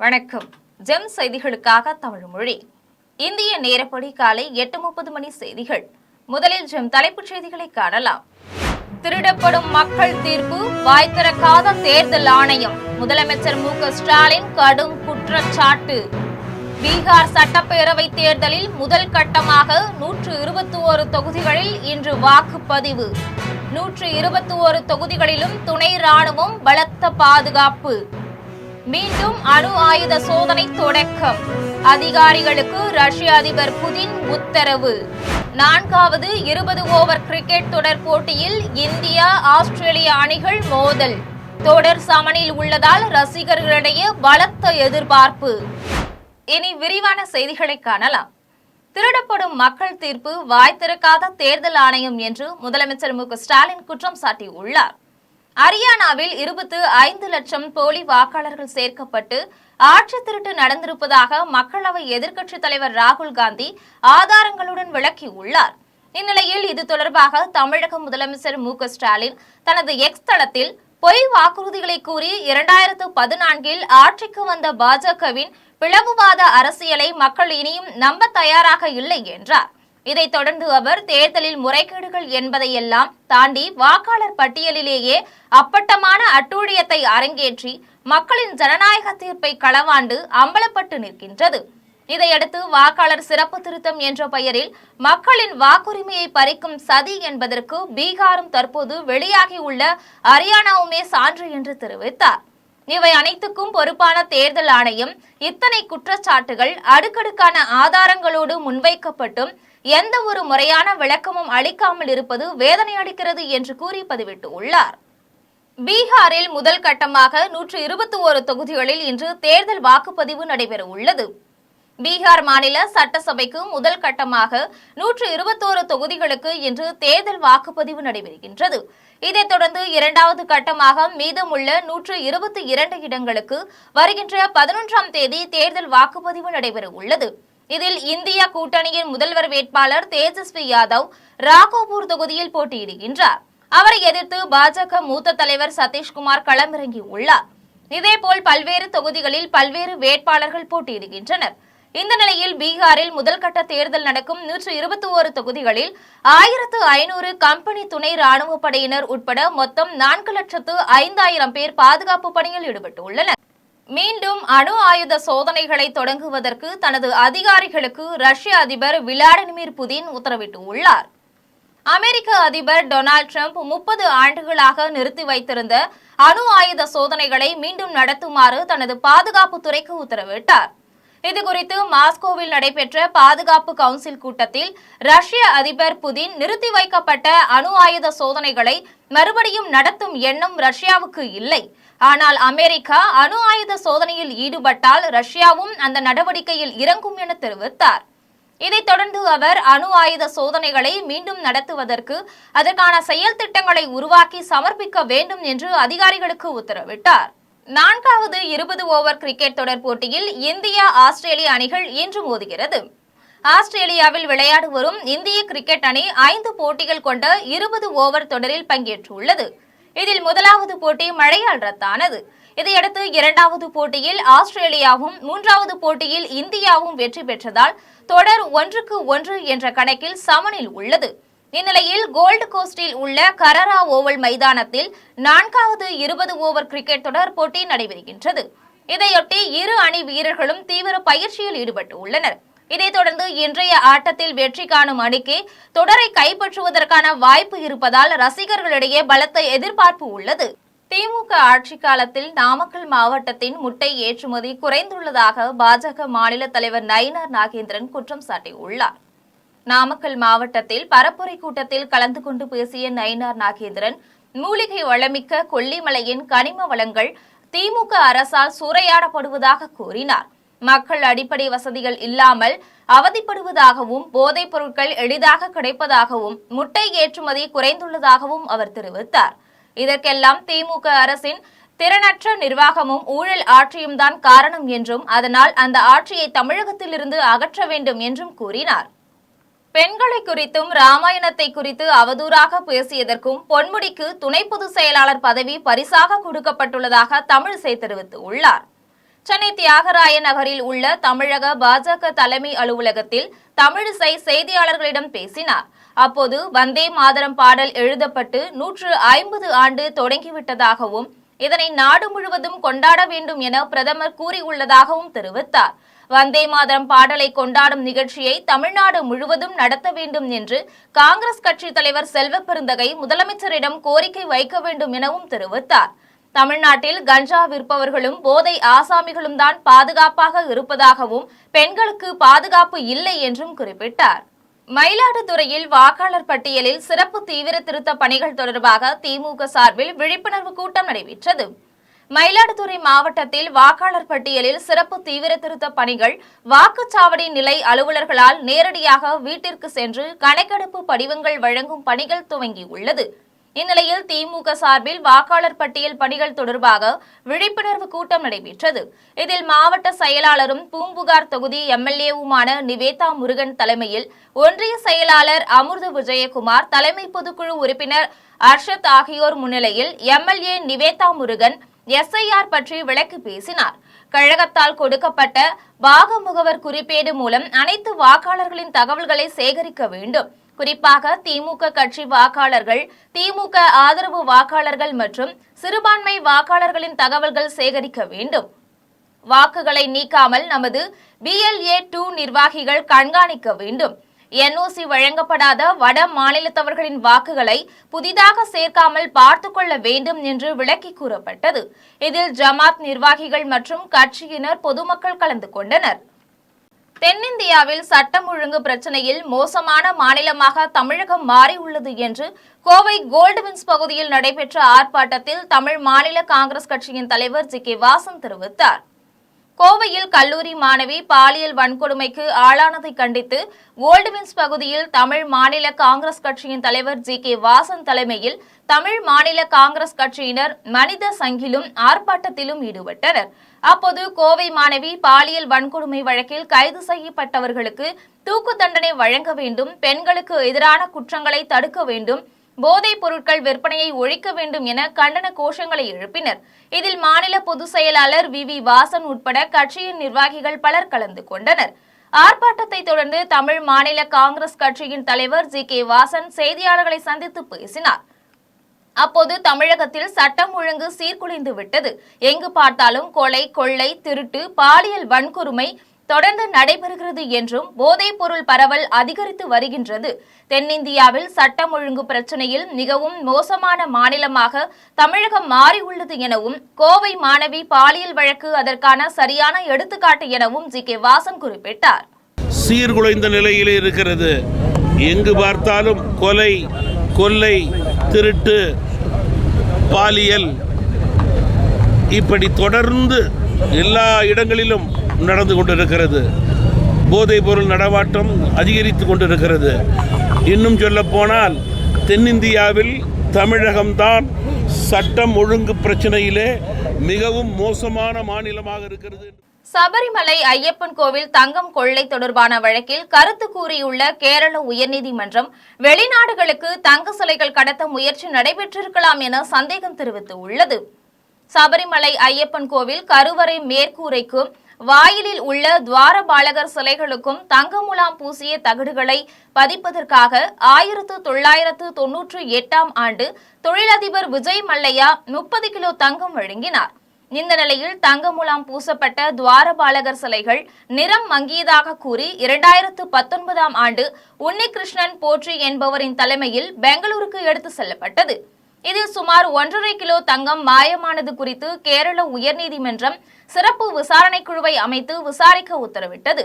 வணக்கம். ஜெம் செய்திகளுக்காக தமிழ் மொழி. இந்திய நேரப்படி காலை 8:30 மணி செய்திகள். முதலில் ஜெம் தலைப்புச் செய்திகளை காணலாம். திருடப்படும் மக்கள் தீர்ப்பு, வாய் திறக்காத தேர்தல் ஆணையம், முதலமைச்சர் மு.க. ஸ்டாலின் கடும் குற்றச்சாட்டு. பீகார் சட்டப்பேரவை தேர்தலில் முதல் கட்டமாக 121 தொகுதிகளில் இன்று வாக்குப்பதிவு. 121 தொகுதிகளிலும் துணை ராணுவம் பலத்த பாதுகாப்பு. மீண்டும் அணு ஆயுத சோதனை தொடக்கம். அதிகாரிகளுக்கு ரஷ்ய அதிபர் புதின் உத்தரவு. 4வது 20 ஓவர் கிரிக்கெட் தொடர் போட்டியில் இந்தியா ஆஸ்திரேலிய அணிகள் மோதல். தொடர் சமனில் உள்ளதால் ரசிகர்களிடையே பலத்த எதிர்பார்ப்பு. இனி விரிவான செய்திகளை காணலாம். திருடப்படும் மக்கள் தீர்ப்பு, வாய் திறக்காத தேர்தல் ஆணையம் என்று முதலமைச்சர் மு.க. ஸ்டாலின் குற்றம் சாட்டியுள்ளார். ஹரியானாவில் 25 லட்சம் போலி வாக்காளர்கள் சேர்க்கப்பட்டு ஆட்சி திருட்டு நடந்திருப்பதாக மக்களவை எதிர்க்கட்சித் தலைவர் ராகுல் காந்தி ஆதாரங்களுடன் விளக்கியுள்ளார். இந்நிலையில் இது தொடர்பாக தமிழக முதலமைச்சர் மு.க. ஸ்டாலின் தனது எக்ஸ் தளத்தில் பொய் வாக்குறுதிகளை கூறி 2014இல் ஆட்சிக்கு வந்த பாஜகவின் பிளவுவாத அரசியலை மக்கள் இனியும் நம்ப தயாராக இல்லை என்றார். இதைத் தொடர்ந்து அவர் தேர்தலில் முறைகேடுகள் என்பதையெல்லாம் தாண்டி வாக்காளர் பட்டியலிலேயே அப்பட்டமான அட்டூழியத்தை அரங்கேற்றி மக்களின் ஜனநாயக தீர்ப்பை களவாண்டு அம்பலப்பட்டு நிற்கின்றது. இதையடுத்து வாக்காளர் சிறப்பு திருத்தம் என்ற பெயரில் மக்களின் வாக்குரிமையை பறிக்கும் சதி என்பதற்கு பீகாரும் தற்போது வெளியாகியுள்ள ஹரியானாவுமே சான்று என்று தெரிவித்தார். இவை அனைத்துக்கும் பொறுப்பான தேர்தல் ஆணையம் இத்தனை குற்றச்சாட்டுகள் அடுக்கடுக்கான ஆதாரங்களோடு முன்வைக்கப்பட்டும் எந்த ஒரு முறையான விளக்கமும் அளிக்காமல் இருப்பது வேதனை அளிக்கிறது என்று கூறி பதிவிட்டுள்ளார். பீகாரில் முதல் கட்டமாக 121 தொகுதிகளில் இன்று தேர்தல் வாக்குப்பதிவு நடைபெற உள்ளது. பீகார் மாநில சட்டசபைக்கு முதல் கட்டமாக 121 தொகுதிகளுக்கு இன்று தேர்தல் வாக்குப்பதிவு நடைபெறுகின்றது. இதைத் தொடர்ந்து இரண்டாவது கட்டமாக மீதமுள்ள 122 இடங்களுக்கு வருகின்ற 11ஆம் தேதி தேர்தல் வாக்குப்பதிவு நடைபெற உள்ளது. இதில் இந்திய கூட்டணியின் முதல்வர் வேட்பாளர் தேஜஸ்வி யாதவ் ராகோபூர் தொகுதியில் போட்டியிடுகின்றார். அவரை எதிர்த்து பாஜக மூத்த தலைவர் சதீஷ்குமார் களமிறங்கியுள்ளார். இதேபோல் பல்வேறு தொகுதிகளில் பல்வேறு வேட்பாளர்கள் போட்டியிடுகின்றனர். இந்த நிலையில் பீகாரில் முதல் கட்ட தேர்தல் நடக்கும் 121 தொகுதிகளில் 1500 கம்பெனி துணை ராணுவ படையினர் உட்பட மொத்தம் 4,05,000 பேர் பாதுகாப்பு பணியில் ஈடுபட்டுள்ளனர். மீண்டும் அணு ஆயுத சோதனைகளை தொடங்குவதற்கு தனது அதிகாரிகளுக்கு ரஷ்ய அதிபர் விளாடிமிர் புதின் உத்தரவிட்டுள்ளார். அமெரிக்க அதிபர் டொனால்டு டிரம்ப் 30 ஆண்டுகளாக நிறுத்தி வைத்திருந்த அணு ஆயுத சோதனைகளை மீண்டும் நடத்துமாறு தனது பாதுகாப்பு துறைக்கு உத்தரவிட்டார். இதுகுறித்து மாஸ்கோவில் நடைபெற்ற பாதுகாப்பு கவுன்சில் கூட்டத்தில் ரஷ்ய அதிபர் புதின் நிறுத்தி வைக்கப்பட்ட அணு ஆயுத சோதனைகளை மறுபடியும் நடத்தும் எண்ணம் ரஷ்யாவுக்கு இல்லை. ஆனால் அமெரிக்கா அணு ஆயுத சோதனையில் ஈடுபட்டால் ரஷ்யாவும் அந்த நடவடிக்கையில் இறங்கும் என தெரிவித்தார். இதைத் தொடர்ந்து அவர் அணு ஆயுத சோதனைகளை மீண்டும் நடத்துவதற்கு அதற்கான செயல் திட்டங்களை உருவாக்கி சமர்ப்பிக்க வேண்டும் என்று அதிகாரிகளுக்கு உத்தரவிட்டார். 4வது 20 ஓவர் கிரிக்கெட் தொடர் போட்டியில் இந்தியா ஆஸ்திரேலிய அணிகள் இன்று மோதுகிறது. ஆஸ்திரேலியாவில் விளையாடி வரும் இந்திய கிரிக்கெட் அணி 5 போட்டிகள் கொண்ட 20 ஓவர் தொடரில் பங்கேற்றுள்ளது. இதில் முதலாவது போட்டி மழையால் ரத்தானது. இதையடுத்து இரண்டாவது போட்டியில் ஆஸ்திரேலியாவும் 3வது போட்டியில் இந்தியாவும் வெற்றி பெற்றதால் தொடர் 1-1 என்ற கணக்கில் சமனில் உள்ளது. இந்நிலையில் கோல்டு கோஸ்டில் உள்ள கரரா ஓவல் மைதானத்தில் 4வது 20 ஓவர் கிரிக்கெட் தொடர் போட்டி நடைபெறுகின்றது. இதையொட்டி இரு அணி வீரர்களும் தீவிர பயிற்சியில் ஈடுபட்டு உள்ளனர். இதைத் தொடர்ந்து இன்றைய ஆட்டத்தில் வெற்றி காணும் அணிக்கு தொடரை கைப்பற்றுவதற்கான வாய்ப்பு இருப்பதால் ரசிகர்களிடையே பலத்த எதிர்பார்ப்பு உள்ளது. திமுக ஆட்சி காலத்தில் நாமக்கல் மாவட்டத்தின் முட்டை ஏற்றுமதி குறைந்துள்ளதாக பாஜக மாநில தலைவர் நயினார் நாகேந்திரன் குற்றம் சாட்டியுள்ளார். நாமக்கல் மாவட்டத்தில் பரப்புரை கூட்டத்தில் கலந்து கொண்டு பேசிய நயினார் நாகேந்திரன், மூலிகை வளமிக்க கொல்லிமலையின் கனிம வளங்கள் திமுக அரசால் சூறையாடப்படுவதாக கூறினார். மக்கள் அடிப்படை வசதிகள் இல்லாமல் அவதிப்படுவதாகவும் போதைப் பொருட்கள் எளிதாக கிடைப்பதாகவும் முட்டை ஏற்றுமதி குறைந்துள்ளதாகவும் அவர் தெரிவித்தார். இதற்கெல்லாம் திமுக அரசின் திறனற்ற நிர்வாகமும் ஊழல் ஆட்சியும் தான் காரணம் என்றும் அதனால் அந்த ஆட்சியை தமிழகத்திலிருந்து அகற்ற வேண்டும் என்றும் கூறினார். பெண்களை குறித்தும் ராமாயணத்தை குறித்து அவதூறாக பேசியதற்கும் பொன்முடிக்கு துணை பொதுச் செயலாளர் பதவி பரிசாக கொடுக்கப்பட்டுள்ளதாக தமிழிசை தெரிவித்துள்ளார். சென்னை தியாகராய நகரில் உள்ள தமிழக பாஜக தலைமை அலுவலகத்தில் தமிழிசை செய்தியாளர்களிடம் பேசினார். அப்போது வந்தே மாதரம் பாடல் எழுதப்பட்டு 150 ஆண்டு தொடங்கிவிட்டதாகவும் இதனை நாடு முழுவதும் கொண்டாட வேண்டும் என பிரதமர் கூறியுள்ளதாகவும் தெரிவித்தார். வந்தே மாதரம் பாடலை கொண்டாடும் நிகழ்ச்சியை தமிழ்நாடு முழுவதும் நடத்த வேண்டும் என்று காங்கிரஸ் கட்சி தலைவர் செல்வ பெருந்தகை முதலமைச்சரிடம் கோரிக்கை வைக்க வேண்டும் எனவும் தெரிவித்தார். தமிழ்நாட்டில் கஞ்சா விற்பவர்களும் போதை ஆசாமிகளும் தான் பாதுகாப்பாக இருப்பதாகவும் பெண்களுக்கு பாதுகாப்பு இல்லை என்றும் குறிப்பிட்டார். மயிலாடுதுறையில் வாக்காளர் பட்டியலில் சிறப்பு தீவிர திருத்த பணிகள் தொடர்பாக திமுக சார்பில் விழிப்புணர்வு கூட்டம் நடைபெற்றது. மயிலாடுதுறை மாவட்டத்தில் வாக்காளர் பட்டியலில் சிறப்பு தீவிர திருத்த பணிகள் வாக்குச்சாவடி நிலை அலுவலர்களால் நேரடியாக வீட்டிற்கு சென்று கணக்கெடுப்பு படிவங்கள் வழங்கும் பணிகள் துவங்கியுள்ளது. இந்நிலையில் திமுக சார்பில் வாக்காளர் பட்டியல் பணிகள் தொடர்பாக விழிப்புணர்வு கூட்டம் நடைபெற்றது. இதில் மாவட்ட செயலாளரும் பூம்புகார் தொகுதி எம்எல்ஏவுமான நிவேதா முருகன் தலைமையில் ஒன்றிய செயலாளர் அமிர்த விஜயகுமார், தலைமை பொதுக்குழு உறுப்பினர் அர்ஷத் ஆகியோர் முன்னிலையில் எம்எல்ஏ நிவேதா முருகன் எஸ்ஐஆர் பற்றி விளக்கி பேசினார். கழகத்தால் கொடுக்கப்பட்ட பாக முகவர் குறிப்பேடு மூலம் அனைத்து வாக்காளர்களின் தகவல்களை சேகரிக்க வேண்டும். குறிப்பாக திமுக கட்சி வாக்காளர்கள், திமுக ஆதரவு வாக்காளர்கள் மற்றும் சிறுபான்மை வாக்காளர்களின் தகவல்கள் சேகரிக்க வேண்டும். வாக்குகளை நீக்காமல் நமது BLA-2 நிர்வாகிகள் கண்காணிக்க வேண்டும். NOC வழங்கப்படாத வட மாநிலத்தவர்களின் வாக்குகளை புதிதாக சேர்க்காமல் பார்த்துக் கொள்ள வேண்டும் என்று விளக்கி கூறப்பட்டது. இதில் ஜமாத் நிர்வாகிகள் மற்றும் கட்சியினர், பொதுமக்கள் கலந்து கொண்டனர். தென்னிந்தியாவில் சட்டம் ஒழுங்கு பிரச்சினையில் மோசமான மாநிலமாக தமிழகம் மாறியுள்ளது என்று கோவை கோல்டுவின்ஸ் பகுதியில் நடைபெற்ற ஆர்ப்பாட்டத்தில் தமிழ் மாநில காங்கிரஸ் கட்சியின் தலைவர் ஜி கே வாசன் தெரிவித்தார். கோவையில் கல்லூரி மாணவி பாலியல் வன்கொடுமைக்கு ஆளானதை கண்டித்து கோல்டுவின்ஸ் பகுதியில் தமிழ் மாநில காங்கிரஸ் கட்சியின் தலைவர் ஜி கே வாசன் தலைமையில் தமிழ் மாநில காங்கிரஸ் கட்சியினர் மனித சங்கிலும் ஆர்ப்பாட்டத்திலும் ஈடுபட்டனர். அப்போது கோவை மாணவி பாலியல் வன்கொடுமை வழக்கில் கைது செய்யப்பட்டவர்களுக்கு தூக்கு தண்டனை வழங்க வேண்டும், பெண்களுக்கு எதிரான குற்றங்களை தடுக்க வேண்டும், போதைப் பொருட்கள் விற்பனையை ஒழிக்க வேண்டும் என கண்டன கோஷங்களை எழுப்பினர். இதில் மாநில பொதுச் செயலாளர் வி வாசன் உட்பட கட்சியின் நிர்வாகிகள் பலர் கலந்து கொண்டனர். ஆர்ப்பாட்டத்தை தொடர்ந்து தமிழ் மாநில காங்கிரஸ் கட்சியின் தலைவர் ஜி கே வாசன் செய்தியாளர்களை சந்தித்து பேசினார். அப்போது தமிழகத்தில் சட்டம் ஒழுங்கு சீர்குலைந்து விட்டது. எங்கு பார்த்தாலும் கொலை, கொள்ளை, திருட்டு, பாலியல் வன்கொடுமை தொடர்ந்து நடைபெறுகிறது என்றும் போதைப் பொருள் பரவல் அதிகரித்து வருகின்றது. தென்னிந்தியாவில் சட்டம் ஒழுங்கு பிரச்சினையில் மிகவும் மோசமான மாநிலமாக தமிழகம் மாறியுள்ளது எனவும் கோவை மாணவி பாலியல் வழக்கு அதற்கான சரியான எடுத்துக்காட்டு எனவும் ஜி கே வாசன் குறிப்பிட்டார். சீர்குலைந்த நிலையில் இருக்கிறது. எங்கு பார்த்தாலும் கொலை, கொள்ளை, திருட்டு, பாலியல் இப்படி தொடர்ந்து எல்லா இடங்களிலும் நடந்து கொண்டிருக்கிறது. போதைப் பொருள் நடமாட்டம் அதிகரித்து கொண்டிருக்கிறது. இன்னும் சொல்ல போனால் தென்னிந்தியாவில் தமிழகம்தான் சட்டம் ஒழுங்கு பிரச்சனையிலே மிகவும் மோசமான மாநிலமாக இருக்கிறது. சபரிமலை ஐயப்பன் கோவில் தங்கம் கொள்ளை தொடர்பான வழக்கில் கருத்து கூறியுள்ள கேரள உயர்நீதிமன்றம் வெளிநாடுகளுக்கு தங்க சிலைகள் கடத்த முயற்சி நடைபெற்றிருக்கலாம் என சந்தேகம் தெரிவித்துள்ளது. சபரிமலை ஐயப்பன் கோவில் கருவறை மேற்கூரைக்கும் வாயிலில் உள்ள துவாரபாலகர் சிலைகளுக்கும் தங்க முலாம் பூசிய தகடுகளை பதிப்பதற்காக 1998ஆம் ஆண்டு தொழிலதிபர் விஜய் மல்லையா 30 கிலோ தங்கம் வழங்கினார். இந்த நிலையில் தங்க முலாம் பூசப்பட்ட துவாரபாலகர் சிலைகள் நிறம் மங்கியதாக கூறி 2019ஆம் ஆண்டு உன்னிகிருஷ்ணன் போற்றி என்பவரின் தலைமையில் பெங்களூருக்கு எடுத்து செல்லப்பட்டது. இதில் சுமார் 1.5 கிலோ தங்கம் மாயமானது குறித்து கேரள உயர்நீதிமன்றம் சிறப்பு விசாரணை குழுவை அமைத்து விசாரிக்க உத்தரவிட்டது.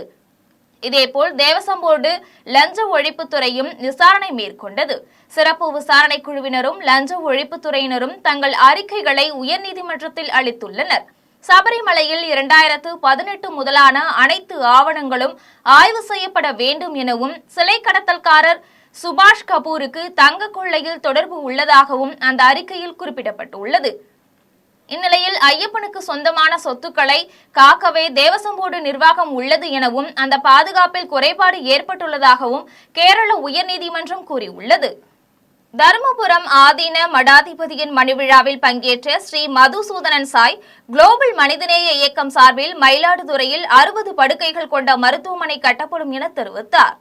இதேபோல் தேவசம் போர்டு லஞ்ச ஒழிப்புத்துறையும் விசாரணை மேற்கொண்டது. சிறப்பு விசாரணை குழுவினரும் லஞ்ச ஒழிப்புத்துறையினரும் தங்கள் அறிக்கைகளை உயர்நீதிமன்றத்தில் அளித்துள்ளனர். சபரிமலையில் 2018 முதலான அனைத்து ஆவணங்களும் ஆய்வு செய்யப்பட வேண்டும் எனவும் சிலை கடத்தல்காரர் சுபாஷ் கபூருக்கு தங்க கொள்ளையில் தொடர்பு உள்ளதாகவும் அந்த அறிக்கையில் குறிப்பிடப்பட்டுள்ளது. இந்நிலையில் ஐயப்பனுக்கு சொந்தமான சொத்துக்களை காக்கவே தேவசம் போர்டு நிர்வாகம் உள்ளது எனவும் அந்த பாதுகாப்பில் குறைபாடு ஏற்பட்டுள்ளதாகவும் கேரள உயர்நீதிமன்றம் கூறியுள்ளது. தருமபுரம் ஆதீன மடாதிபதியின் மணிவிழாவில் பங்கேற்ற ஸ்ரீ மதுசூதனன் சாய் குளோபல் மனிதநேய இயக்கம் சார்பில் மயிலாடுதுறையில் 60 படுக்கைகள் கொண்ட மருத்துவமனை கட்டப்படும் என தெரிவித்தார்.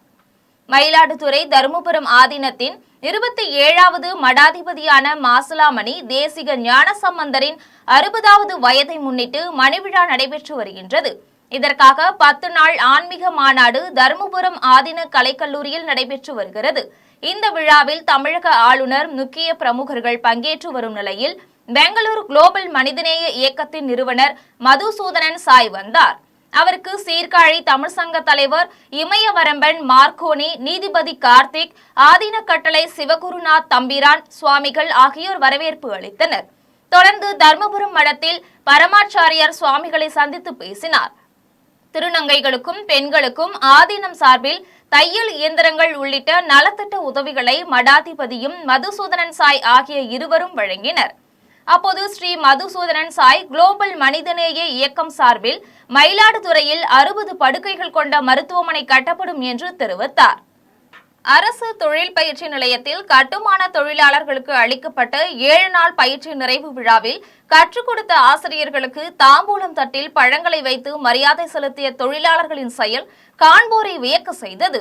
மயிலாடுதுறை தருமபுரம் ஆதீனத்தின் 27வது மடாதிபதியான மாசிலாமணி தேசிக ஞானசம்பந்தரின் 60வது வயதை முன்னிட்டு மணிவிழா நடைபெற்று வருகின்றது. இதற்காக 10 நாள் ஆன்மீக மாநாடு தருமபுரம் ஆதீன கலைக்கல்லூரியில் நடைபெற்று வருகிறது. இந்த விழாவில் தமிழக ஆளுநர் முக்கிய பிரமுகர்கள் பங்கேற்று வரும் நிலையில் பெங்களூரு குளோபல் மனிதநேய இயக்கத்தின் நிறுவனர் மதுசூதனன் சாய் வந்தார். அவருக்கு சீர்காழி தமிழ் சங்க தலைவர் இமயவரம்பன் மார்க்கோனி, நீதிபதி கார்த்திக், ஆதீன கட்டளை சிவகுருநாத் தம்பிரான் சுவாமிகள் ஆகியோர் வரவேற்பு அளித்தனர். தொடர்ந்து தர்மபுரம் மடத்தில் பரமாச்சாரியார் சுவாமிகளை சந்தித்து பேசினார். திருநங்கைகளுக்கும் பெண்களுக்கும் ஆதீனம் சார்பில் தையல் இயந்திரங்கள் உள்ளிட்ட நலத்திட்ட உதவிகளை மடாதிபதியும் மதுசூதனன் சாய் ஆகிய இருவரும் வழங்கினர். அப்போது ஸ்ரீ மதுசூதனன் சாய் குளோபல் மனிதநேய இயக்கம் சார்பில் மயிலாடுதுறையில் 60 படுக்கைகள் கொண்ட மருத்துவமனை கட்டப்படும் என்று தெரிவித்தார். அரசு தொழில் பயிற்சி நிலையத்தில் கட்டுமான தொழிலாளர்களுக்கு அளிக்கப்பட்ட 7 நாள் பயிற்சி நிறைவு விழாவில் கற்றுக் கொடுத்த ஆசிரியர்களுக்கு தாம்பூலம் தட்டில் பழங்களை வைத்து மரியாதை செலுத்திய தொழிலாளர்களின் செயல் காண்போரை வியக்க செய்தது.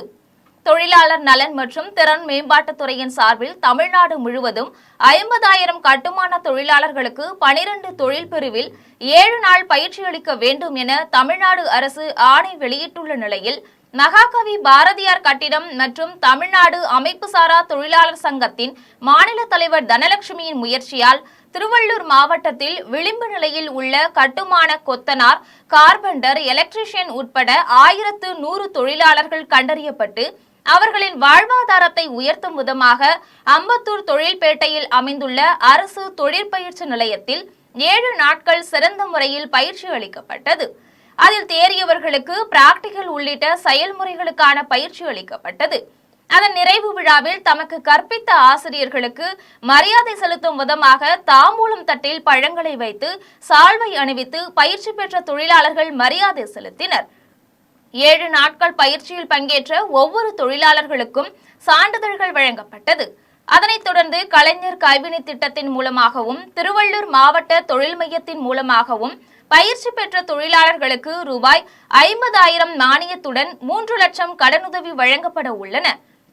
தொழிலாளர் நலன் மற்றும் திறன் மேம்பாட்டுத் துறையின் சார்பில் தமிழ்நாடு முழுவதும் 50,000 கட்டுமான தொழிலாளர்களுக்கு 12 தொழில் பிரிவில் 7 நாள் பயிற்சி அளிக்க வேண்டும் என தமிழ்நாடு அரசு ஆணை வெளியிட்டுள்ள நிலையில் மகாகவி பாரதியார் கட்டிடம் மற்றும் தமிழ்நாடு அமைப்புசாரா தொழிலாளர் சங்கத்தின் மாநில தலைவர் தனலட்சுமியின் முயற்சியால் திருவள்ளூர் மாவட்டத்தில் விளிம்பு நிலையில் உள்ள கட்டுமான கொத்தனார், கார்பெண்டர், எலக்ட்ரீஷியன் உட்பட 1100 தொழிலாளர்கள் கண்டறியப்பட்டு அவர்களின் வாழ்வாதாரத்தை உயர்த்தும் விதமாக அம்பத்தூர் தொழில்பேட்டையில் அமைந்துள்ள அரசு தொழிற்பயிற்சி நிலையத்தில் 7 நாட்கள் சிறந்த முறையில் பயிற்சி அளிக்கப்பட்டது. அதில் தேறியவர்களுக்கு பிராக்டிகல் உள்ளிட்ட செயல்முறைகளுக்கான பயிற்சி அளிக்கப்பட்டது. அதன் நிறைவு விழாவில் தமக்கு கற்பித்த ஆசிரியர்களுக்கு மரியாதை செலுத்தும் விதமாக தாம்பூலம் தட்டில் பழங்களை வைத்து சால்வை அணிவித்து பயிற்சி பெற்ற தொழிலாளர்கள் மரியாதை செலுத்தினர். 7 நாட்கள் பயிற்சியில் பங்கேற்ற ஒவ்வொரு தொழிலாளர்களுக்கும் சான்றிதழ்கள் வழங்கப்பட்டது. அதனைத் தொடர்ந்து கலைஞர் கைவினை திட்டத்தின் மூலமாகவும் திருவள்ளூர் மாவட்ட தொழில் மையத்தின் மூலமாகவும் பயிற்சி பெற்ற தொழிலாளர்களுக்கு ரூபாய் 50,000 மானியத்துடன் 3 லட்சம் கடனுதவி வழங்கப்பட உள்ளன.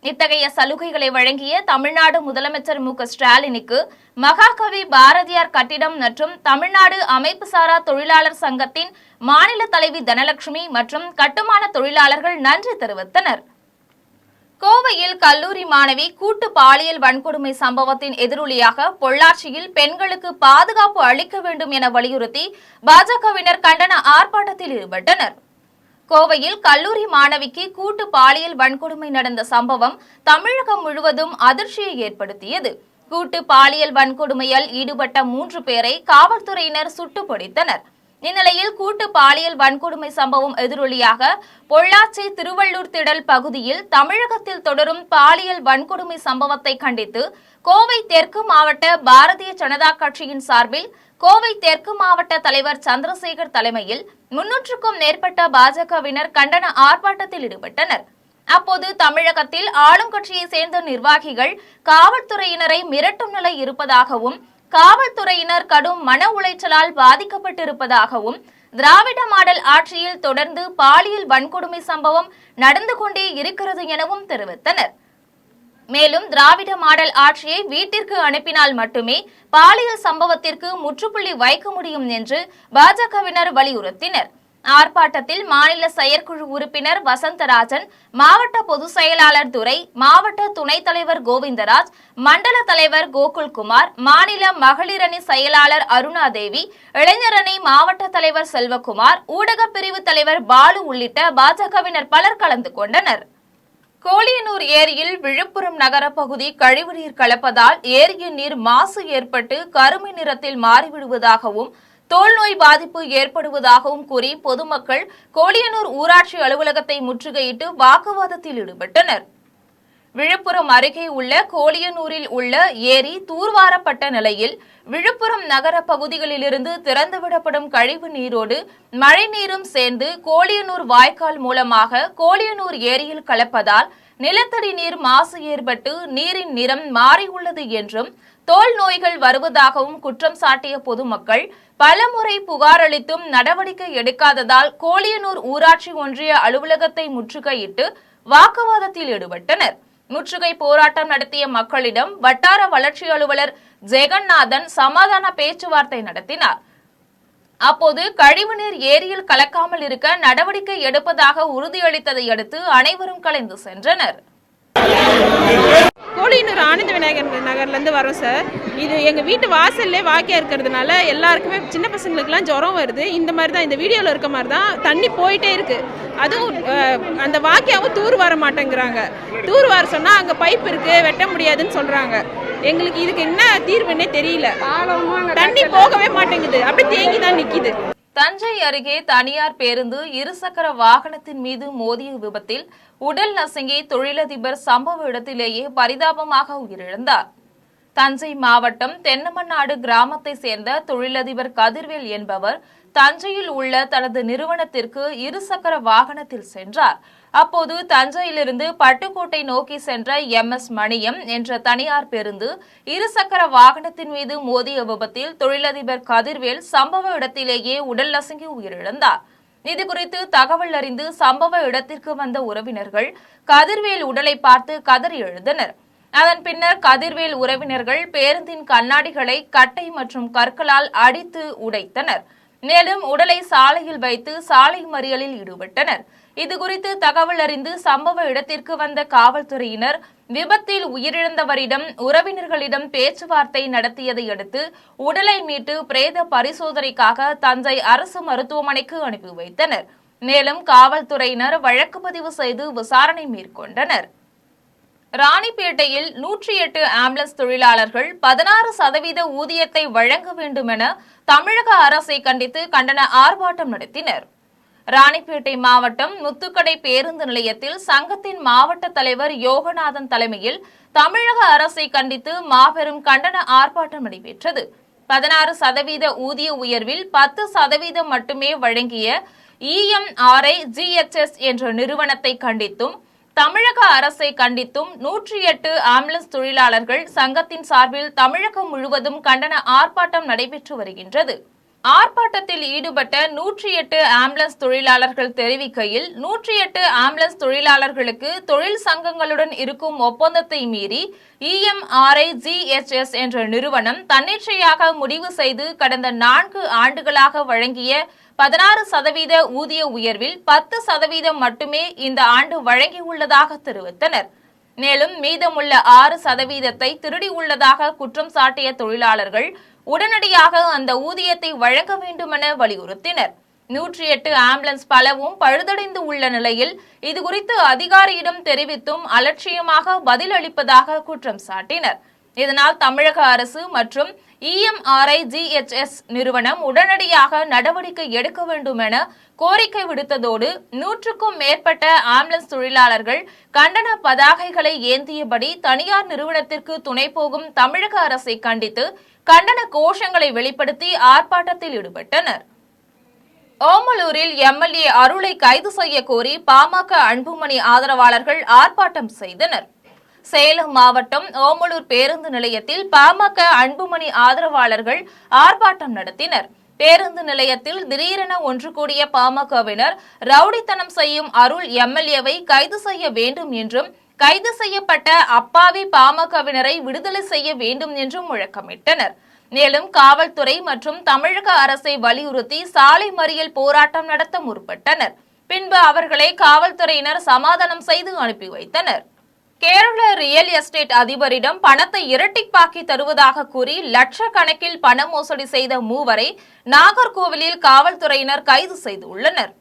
இத்தகைய சலுகைகளை வழங்கிய தமிழ்நாடு முதலமைச்சர் மு.க. ஸ்டாலினுக்கு மகாகவி பாரதியார் கட்டிடம் மற்றும் தமிழ்நாடு அமைப்புசாரா தொழிலாளர் சங்கத்தின் மாநில தலைவி தனலட்சுமி மற்றும் கட்டுமான தொழிலாளர்கள் நன்றி தெரிவித்தனர். கோவையில் கல்லூரி மாணவி கூட்டு பாலியல் வன்கொடுமை சம்பவத்தின் எதிரொலியாக பொள்ளாச்சியில் பெண்களுக்கு பாதுகாப்பு அளிக்க வேண்டும் என வலியுறுத்தி பாஜகவினர் கண்டன ஆர்ப்பாட்டத்தில் ஈடுபட்டனர். கோவையில் கல்லூரி மாணவிக்கு கூட்டு பாலியல் வன்கொடுமை நடந்த சம்பவம் தமிழகம் முழுவதும் அதிர்ச்சியை ஏற்படுத்தியது. கூட்டு பாலியல் வன்கொடுமையில் ஈடுபட்ட 3 பேரை காவல்துறையினர் சுட்டுப் பிடித்தனர். இந்நிலையில் கூட்டு பாலியல் வன்கொடுமை சம்பவம் எதிரொலியாக பொள்ளாச்சி திருவள்ளூர் திடல் பகுதியில் தமிழகத்தில் தொடரும் பாலியல் வன்கொடுமை சம்பவத்தை கண்டித்து கோவை தெற்கு மாவட்ட பாரதிய ஜனதா கட்சியின் சார்பில் கோவை தெற்கு மாவட்ட தலைவர் சந்திரசேகர் தலைமையில் 300க்கும் மேற்பட்ட பாஜகவினர் கண்டன ஆர்ப்பாட்டத்தில் ஈடுபட்டனர். அப்போது தமிழகத்தில் ஆளும் கட்சியை சேர்ந்த நிர்வாகிகள் காவல்துறையினரை மிரட்டும் நிலை இருப்பதாகவும் காவல்துறையினர் கடும் மன உளைச்சலால் பாதிக்கப்பட்டிருப்பதாகவும் திராவிட மாடல் ஆட்சியில் தொடர்ந்து பாலியல் வன்கொடுமை சம்பவம் நடந்து கொண்டே இருக்கிறது எனவும் தெரிவித்தனர். மேலும் திராவிட மாடல் ஆட்சியை வீட்டிற்கு அனுப்பினால் மட்டுமே பாலியல் சம்பவத்திற்கு முற்றுப்புள்ளி வைக்க முடியும் என்று பாஜகவினர் வலியுறுத்தினர். ஆர்ப்பாட்டத்தில் மாநில செயற்குழு உறுப்பினர் வசந்தராஜன், மாவட்ட பொதுச் செயலாளர் துரை, மாவட்ட துணைத் தலைவர் கோவிந்தராஜ், மண்டல தலைவர் கோகுல்குமார், மாநில மகளிரணி செயலாளர் அருணாதேவி, இளைஞரணி மாவட்ட தலைவர் செல்வகுமார், ஊடக பிரிவு தலைவர் பாலு உள்ளிட்ட பாஜகவினர் பலர் கலந்து கொண்டனர். கோலியனூர் ஏரியில் விழுப்புரம் நகர பகுதி கழிவுநீர் கலப்பதால் ஏரியின் நீர் மாசு ஏற்பட்டு கருமை நிறத்தில் மாறிவிடுவதாகவும் தோல் நோய் பாதிப்பு ஏற்படுவதாகவும் கூறி பொதுமக்கள் கோலியனூர் ஊராட்சி அலுவலகத்தை முற்றுகையிட்டு வாக்குவாதத்தில் ஈடுபட்டனர். விழுப்புரம் அருகே உள்ள கோலியனூரில் உள்ள ஏரி தூர்வாரப்பட்ட நிலையில் விழுப்புரம் நகர பகுதிகளிலிருந்து திறந்துவிடப்படும் கழிவு நீரோடு மழை நீரும் சேர்ந்து கோலியனூர் வாய்க்கால் மூலமாக கோலியனூர் ஏரியில் கலப்பதால் நிலத்தடி நீர் மாசு ஏற்பட்டு நீரின் நிறம் மாறியுள்ளது என்றும் தோல் நோய்கள் வருவதாகவும் குற்றம் சாட்டிய பொதுமக்கள் பலமுறை புகார் அளித்தும் நடவடிக்கை எடுக்காததால் கோலியனூர் ஊராட்சி ஒன்றிய அலுவலகத்தை முற்றுகையிட்டு வாக்குவாதத்தில் ஈடுபட்டனர். முற்றுகை போராட்டம் நடத்திய மக்களிடம் வட்டார வளர்ச்சி அலுவலர் ஜெகநாதன் சமாதான பேச்சுவார்த்தை நடத்தினார். அப்போது கழிவுநீர் ஏரியில் கலக்காமல் இருக்க நடவடிக்கை எடுப்பதாக உறுதியளித்ததை அடுத்து அனைவரும் கலைந்து சென்றனர். கோலியனூர் ஆனந்த விநாயகர் நகர்லேருந்து வரோம் சார். இது எங்கள் வீட்டு வாசல்லே வாக்கியாக இருக்கிறதுனால எல்லாருக்குமே சின்ன பசங்களுக்குலாம் ஜுரம் வருது. இந்த மாதிரி தான் இந்த வீடியோவில் இருக்க மாதிரி தான் தண்ணி போயிட்டே இருக்குது. அதுவும் அந்த வாக்கியாவும் தூர் வர மாட்டேங்கிறாங்க. தூர் வர சொன்னால் அங்கே பைப் இருக்குது, வெட்ட முடியாதுன்னு சொல்கிறாங்க. எங்களுக்கு இதுக்கு என்ன தீர்வுன்னே தெரியல. தண்ணி போகவே மாட்டேங்குது, அப்படியே தேங்கி தான் நிற்கிது. தஞ்சை அருகே தனியார் பேருந்து இருசக்கர வாகனத்தின் மீது மோதிய விபத்தில் உடல் நசுங்கி தொழிலதிபர் சம்பவ இடத்திலேயே பரிதாபமாக உயிரிழந்தார். தஞ்சை மாவட்டம் தென்னமநாடு கிராமத்தை சேர்ந்த தொழிலதிபர் கதிர்வேல் என்பவர் தஞ்சையில் உள்ள தனது நிறுவனத்திற்கு இருசக்கர வாகனத்தில் சென்றார். அப்போது தஞ்சையிலிருந்து பட்டுக்கோட்டை நோக்கி சென்ற MS மணியம் என்ற தனியார் பேருந்து இருசக்கர வாகனத்தின் மீது மோதிய விபத்தில் தொழிலதிபர் கதிர்வேல் சம்பவ இடத்திலேயே உடல் நசுங்கி உயிரிழந்தார். இதுகுறித்து தகவல் அறிந்து சம்பவ இடத்திற்கு வந்த உறவினர்கள் கதிர்வேல் உடலை பார்த்து கதறி எழுந்தனர். அதன் பின்னர் கதிர்வேல் உறவினர்கள் பேருந்தின் கண்ணாடிகளை கட்டை மற்றும் கற்களால் அடித்து உடைத்தனர். மேலும் உடலை சாலையில் வைத்து சாலை மறியலில் ஈடுபட்டனர். இதுகுறித்து தகவல் அறிந்து சம்பவ இடத்திற்கு வந்த காவல்துறையினர் விபத்தில் உயிரிழந்தவரிடம் உறவினர்களிடம் பேச்சுவார்த்தை நடத்தியதை அடுத்து உடலை மீட்டு பிரேத பரிசோதனைக்காக தஞ்சை அரசு மருத்துவமனைக்கு அனுப்பி வைத்தனர். மேலும் காவல்துறையினர் வழக்கு பதிவு செய்து விசாரணை மேற்கொண்டனர். ராணிப்பேட்டையில் 108 ஆம்புலன்ஸ் தொழிலாளர்கள் 16% ஊதியத்தை வழங்க வேண்டும் என தமிழக அரசை கண்டித்து கண்டன ஆர்ப்பாட்டம் நடத்தினர். ராணிப்பேட்டை மாவட்டம் முத்துக்கடை பேருந்து நிலையத்தில் சங்கத்தின் மாவட்ட தலைவர் யோகநாதன் தலைமையில் தமிழக அரசை கண்டித்து மாபெரும் கண்டன ஆர்ப்பாட்டம் நடைபெற்றது. 16% ஊதிய உயர்வில் 10% மட்டுமே வழங்கிய EMRI-GHS என்ற நிறுவனத்தை கண்டித்தும் தமிழக அரசை கண்டித்தும் 108 ஆம்புலன்ஸ் தொழிலாளர்கள் சங்கத்தின் சார்பில் தமிழகம் முழுவதும் கண்டன ஆர்ப்பாட்டம் நடைபெற்று வருகின்றது. ஆர்ப்பாட்டத்தில் ஈடுபட்ட 108 ஆம்புலன்ஸ் தொழிலாளர்கள் தெரிவிக்கையில் 108 ஆம்புலன்ஸ் தொழிலாளர்களுக்கு தொழில் சங்கங்களுடன் இருக்கும் ஒப்பந்தத்தை மீறி EMRI-GHS என்ற நிறுவனம் தன்னிச்சையாக முடிவு செய்து கடந்த 4 ஆண்டுகளாக வழங்கிய 16% ஊதிய உயர்வில் 10% மட்டுமே இந்த ஆண்டு வழங்கியுள்ளதாக தெரிவித்தனர். மேலும் மீதமுள்ள 6% திருடியுள்ளதாக குற்றம் சாட்டிய தொழிலாளர்கள் உடனடியாக அந்த ஊதியத்தை வழங்க வேண்டுமென வலியுறுத்தினர். 108 ஆம்புலன்ஸ் பலவும் பழுதடைந்து உள்ள நிலையில் இதுகுறித்து அதிகாரியிடம் தெரிவித்தும் அலட்சியமாக பதிலளிப்பதாக குற்றம் சாட்டினர். இதனால் தமிழக அரசு மற்றும் EMRI-GHS நிறுவனம் உடனடியாக நடவடிக்கை எடுக்க வேண்டும் என கோரிக்கை விடுத்ததோடு 100க்கும் மேற்பட்ட ஆம்புலன்ஸ் தொழிலாளர்கள் கண்டன பதாகைகளை ஏந்தியபடி தனியார் நிறுவனத்திற்கு துணை போகும் தமிழக அரசை கண்டித்து கண்டன கோஷங்களை வெளிப்படுத்தி ஆர்ப்பாட்டத்தில் ஈடுபட்டனர். ஓமலூரில் MLA அருளை கைது செய்ய கோரி பாமக அன்புமணி ஆதரவாளர்கள் ஆர்ப்பாட்டம் செய்தனர். சேலம் மாவட்டம் ஓமலூர் பேருந்து நிலையத்தில் பாமக அன்புமணி ஆதரவாளர்கள் ஆர்ப்பாட்டம் நடத்தினர். பேருந்து நிலையத்தில் திடீரென ஒன்று கூடிய பாமகவினர் ரவுடித்தனம் செய்யும் அருள் MLAவை கைது செய்ய வேண்டும் என்றும் கைது செய்யப்பட்ட அப்பாவி பாமகவினரை விடுதலை செய்ய வேண்டும் என்றும் முழக்கமிட்டனர். மேலும் காவல்துறை மற்றும் தமிழக அரசை வலியுறுத்தி சாலை மறியல் போராட்டம் நடத்த முற்பட்டனர். பின்பு அவர்களை காவல்துறையினர் சமாதானம் செய்து அனுப்பி வைத்தனர். கேரள ரியல் எஸ்டேட் அதிபரிடம் பணத்தை இரட்டிப்பாக்கி தருவதாக கூறி லட்சக்கணக்கில் பண மோசடி செய்த மூவரை நாகர்கோவிலில் காவல்துறையினர் கைது செய்துள்ளனர்.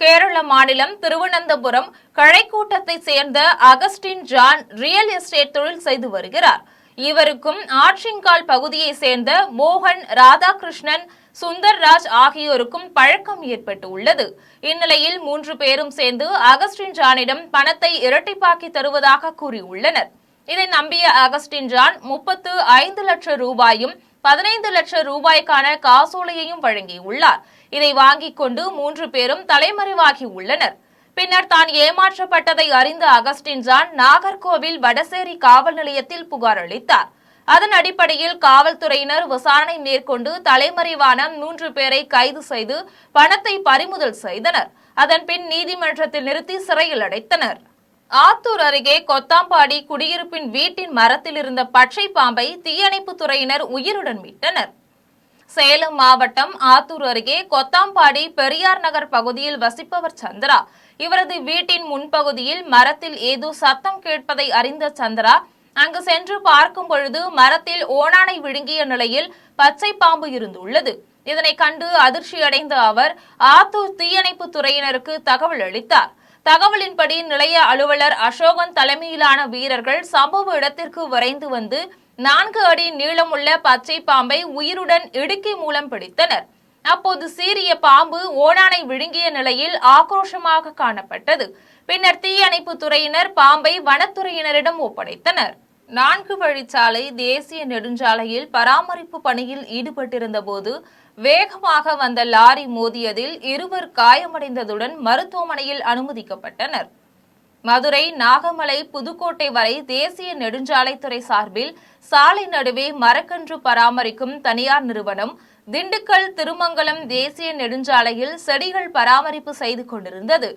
கேரள மாநிலம் திருவனந்தபுரம் கழைக்கூட்டத்தை சேர்ந்த அகஸ்டின் ஜான் ரியல் எஸ்டேட் தொழில் செய்து வருகிறார். இவருக்கும் ஆற்றிங்கால் பகுதியை சேர்ந்த மோகன், ராதாகிருஷ்ணன், சுந்தர்ராஜ் ஆகியோருக்கும் பழக்கம் ஏற்பட்டு உள்ளது. இந்நிலையில் 3 பேரும் சேர்ந்து அகஸ்டின் ஜானிடம் பணத்தை இரட்டிப்பாக்கி தருவதாக கூறியுள்ளனர். இதை நம்பிய அகஸ்டின் ஜான் 35 லட்சம் ரூபாயும் 15 லட்சம் ரூபாய்க்கான காசோலையையும் வழங்கியுள்ளார். இதை வாங்கிக் கொண்டு 3 பேரும் தலைமறைவாகி உள்ளனர். பின்னர் தான் ஏமாற்றப்பட்டதை அறிந்த அகஸ்டின் ஜான் நாகர்கோவில் வடசேரி காவல் நிலையத்தில் புகார் அளித்தார். அதன் அடிப்படையில் காவல்துறையினர் விசாரணை மேற்கொண்டு தலைமறைவான 3 பேரை கைது செய்து பணத்தை பறிமுதல் செய்தனர். அதன்பின் நீதிமன்றத்தில் நிறுத்தி சிறையில் அடைத்தனர். ஆத்தூர் அருகே கொத்தாம்பாடி குடியிருப்பின் வீட்டின் மரத்தில் இருந்த பச்சை பாம்பை தீயணைப்புத் துறையினர் உயிருடன் மீட்டனர். சேலம் மாவட்டம் ஆத்தூர் அருகே கொத்தாம்பாடி பெரியார் நகர் பகுதியில் வசிப்பவர் சந்திரா. இவரது வீட்டின் முன்பகுதியில் மரத்தில் ஏதோ சத்தம் கேட்பதை அறிந்த சந்திரா அங்கு சென்று பார்க்கும் பொழுது மரத்தில் ஓணானை விழுங்கிய நிலையில் பச்சை பாம்பு இருந்துள்ளது. இதனை கண்டு அதிர்ச்சியடைந்த அவர் ஆத்தூர் தீயணைப்பு துறையினருக்கு தகவல் அளித்தார். தகவலின்படி நிலைய அலுவலர் அசோகன் தலைமையிலான வீரர்கள் சம்பவ இடத்திற்கு விரைந்து வந்து 4 அடி நீளமுள்ள பச்சை பாம்பை உயிருடன் இடுக்கி மூலம் பிடித்தனர். அப்போது சீறிய பாம்பு ஓணானை விழுங்கிய நிலையில் ஆக்ரோஷமாக காணப்பட்டது. பின்னர் தீயணைப்பு துறையினர் பாம்பை வனத்துறையினரிடம் ஒப்படைத்தனர். 4 வழிச்சாலை தேசிய நெடுஞ்சாலையில் பராமரிப்பு பணியில் ஈடுபட்டிருந்த போது வேகமாக வந்த லாரி மோதியதில் 2 காயமடைந்ததுடன் மருத்துவமனையில் அனுமதிக்கப்பட்டனர். மதுரை நாகமலை புதுக்கோட்டை வரை தேசிய நெடுஞ்சாலைத்துறை சார்பில் சாலை நடுவே மரக்கன்று பராமரிக்கும் தனியார் நிறுவனம் திண்டுக்கல் திருமங்கலம் தேசிய நெடுஞ்சாலையில் செடிகள் பராமரிப்பு செய்து கொண்டிருந்தது.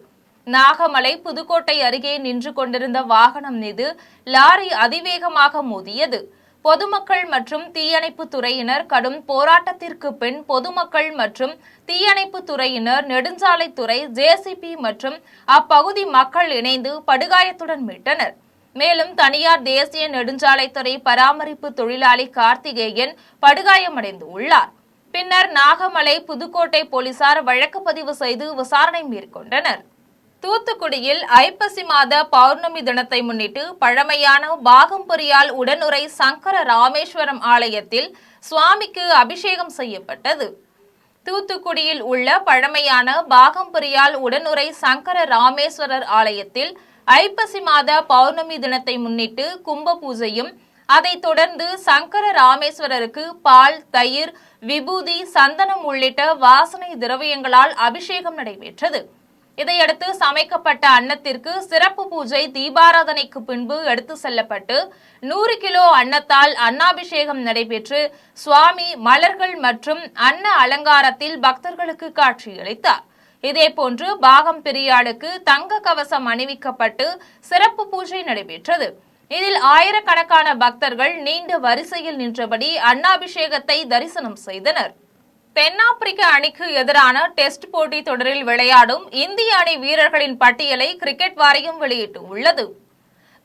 நாகமலை புதுக்கோட்டை அருகே நின்று கொண்டிருந்த வாகனம் மீது லாரி அதிவேகமாக மோதியது. பொதுமக்கள் மற்றும் தீயணைப்பு துறையினர் கடும் போராட்டத்திற்கு பின் பொதுமக்கள் மற்றும் தீயணைப்பு துறையினர், நெடுஞ்சாலைத்துறை, ஜேசிபி மற்றும் அப்பகுதி மக்கள் இணைந்து படுகாயத்துடன் மீட்டனர். மேலும் தனியார் தேசிய நெடுஞ்சாலைத்துறை பராமரிப்பு தொழிலாளி கார்த்திகேயன் படுகாயமடைந்து உள்ளார். பின்னர் நாகமலை புதுக்கோட்டை போலீசார் வழக்கு பதிவு செய்து விசாரணை மேற்கொண்டனர். தூத்துக்குடியில் ஐப்பசி மாத பௌர்ணமி தினத்தை முன்னிட்டு பழமையான பாகம்பரியால் உடனுறை சங்கர ராமேஸ்வரம் ஆலயத்தில் சுவாமிக்கு அபிஷேகம் செய்யப்பட்டது. தூத்துக்குடியில் உள்ள பழமையான பாகம்பரியால் உடனுறை சங்கர ராமேஸ்வரர் ஆலயத்தில் ஐப்பசி மாத பௌர்ணமி தினத்தை முன்னிட்டு கும்ப பூஜையும், அதைத் தொடர்ந்து சங்கர ராமேஸ்வரருக்கு பால், தயிர், விபூதி, சந்தனம் உள்ளிட்ட வாசனை திரவியங்களால் அபிஷேகம் நடைபெற்றது. இதையடுத்து சமைக்கப்பட்ட அன்னத்திற்கு சிறப்பு பூஜை தீபாராதனைக்கு பின்பு எடுத்து செல்லப்பட்டு 100 கிலோ அன்னத்தால் அன்னாபிஷேகம் நடைபெற்று சுவாமி மலர்கள் மற்றும் அன்ன அலங்காரத்தில் பக்தர்களுக்கு காட்சியளித்தார். இதேபோன்று பாகம் பெரியாளுக்கு தங்க கவசம் அணிவிக்கப்பட்டு சிறப்பு பூஜை நடைபெற்றது. இதில் ஆயிரக்கணக்கான பக்தர்கள் நீண்ட வரிசையில் நின்றபடி அன்னாபிஷேகத்தை தரிசனம் செய்தனர். தென்னாப்பிரிக்க அணிக்கு எதிரான டெஸ்ட் போட்டி தொடரில் விளையாடும் இந்திய அணி வீரர்களின் பட்டியலை கிரிக்கெட் வாரியம் வெளியிட்டுள்ளது.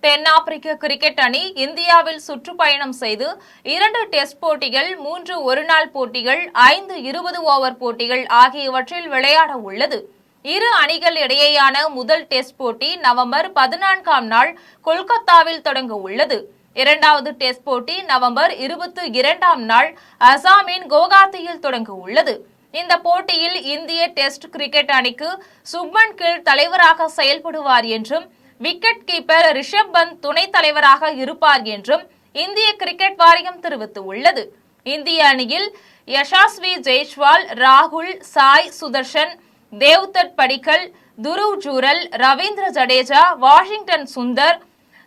தென்னாப்பிரிக்க கிரிக்கெட் அணி இந்தியாவில் சுற்றுப்பயணம் செய்து 2 டெஸ்ட் போட்டிகள், 3 ஒருநாள் போட்டிகள், 5 20 ஓவர் போட்டிகள் ஆகியவற்றில் விளையாட உள்ளது. இரு அணிகள் இடையேயான முதல் டெஸ்ட் போட்டி நவம்பர் 14ஆம் நாள் கொல்கத்தாவில் தொடங்க உள்ளது. 2வது டெஸ்ட் போட்டி நவம்பர் 22ஆம் நாள் அசாமின் குவஹாத்தியில் தொடங்க உள்ளது. இந்த போட்டியில் இந்திய டெஸ்ட் கிரிக்கெட் அணிக்கு சுப்மன் கில் தலைவராக செயல்படுவார் என்றும், விக்கெட் கீப்பர் ரிஷப் பந்த் துணைத் தலைவராக இருப்பார் என்றும் இந்திய கிரிக்கெட் வாரியம் தெரிவித்துள்ளது. இந்திய அணியில் யஷஸ்வி ஜெய்ஸ்வால், ராகுல், சாய் சுதர்ஷன், தேவ்தத் படிக்கல், துருவ் ஜூரல், ரவீந்திர ஜடேஜா, வாஷிங்டன் சுந்தர்,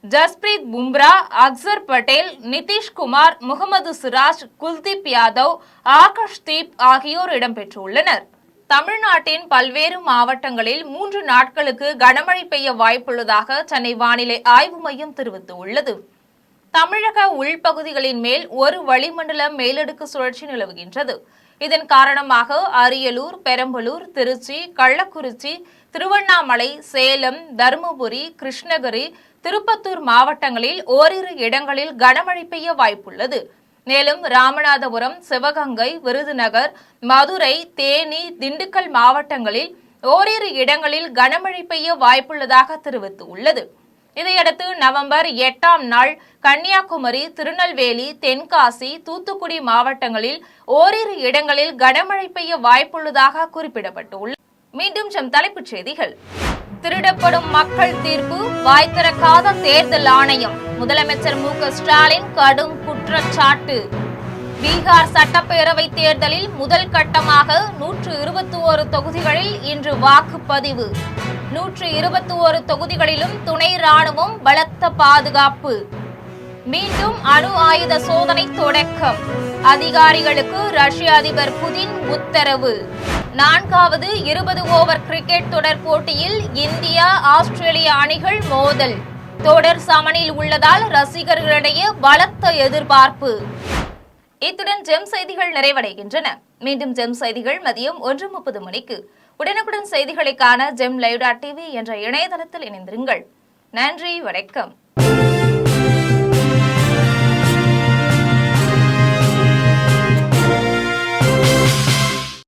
ஜஸ்பிரீத் பும்ரா, அக்சர் பட்டேல், நிதிஷ்குமார், முகமது சிராஜ், குல்தீப் யாதவ், ஆகாஷ் தீப் ஆகியோர் இடம்பெற்றுள்ளனர். தமிழ்நாட்டின் பல்வேறு மாவட்டங்களில் 3 நாட்களுக்கு கனமழை பெய்ய வாய்ப்புள்ளதாக சென்னை வானிலை ஆய்வு மையம் தெரிவித்துள்ளது. தமிழக உள்பகுதிகளின் மேல் ஒரு வளிமண்டல மேலடுக்கு சுழற்சி நிலவுகின்றது. இதன் காரணமாக அரியலூர், பெரம்பலூர், திருச்சி, கள்ளக்குறிச்சி, திருவண்ணாமலை, சேலம், தருமபுரி, கிருஷ்ணகிரி, திருப்பத்தூர் மாவட்டங்களில் ஓரிரு இடங்களில் கனமழை பெய்ய வாய்ப்புள்ளது. மேலும் ராமநாதபுரம், சிவகங்கை, விருதுநகர், மதுரை, தேனி, திண்டுக்கல் மாவட்டங்களில் ஓரிரு இடங்களில் கனமழை பெய்ய வாய்ப்புள்ளதாக தெரிவித்துள்ளது. இதையடுத்து நவம்பர் 8ஆம் நாள் கன்னியாகுமரி, திருநெல்வேலி, தென்காசி, தூத்துக்குடி மாவட்டங்களில் ஓரிரு இடங்களில் கனமழை பெய்ய வாய்ப்புள்ளதாக குறிப்பிடப்பட்டுள்ளது. மீண்டும் தலைப்புச் செய்திகள். திருடப்படும் மக்கள் தீர்ப்பு, வாய் திறக்காத தேர்தல் ஆணையம். முதலமைச்சர் மு.க. ஸ்டாலின் கடும் குற்றச்சாட்டு. பீகார் சட்டப்பேரவை தேர்தலில் முதல் கட்டமாக 121 தொகுதிகளில் இன்று வாக்குப்பதிவு. 121 தொகுதிகளிலும் துணை ராணுவம் பலத்த பாதுகாப்பு. மீண்டும் அணு ஆயுத சோதனை தொடக்கம். அதிகாரிகளுக்கு ரஷ்ய அதிபர் புதின் உத்தரவு. 4வது 20 ஓவர் கிரிக்கெட் தொடர் போட்டியில் இந்தியா ஆஸ்திரேலிய அணிகள் மோதல். தொடர் சமனில் உள்ளதால் ரசிகர்களிடையே பலத்த எதிர்பார்ப்பு. இத்துடன் ஜெம் செய்திகள் நிறைவடைகின்றன. மீண்டும் ஜெம் செய்திகள் மதியம் 1:30 மணிக்கு. உடனுக்குடன் செய்திகளை காண GemLive.tv என்ற இணையதளத்தில் இணைந்திருங்கள். நன்றி, வணக்கம்.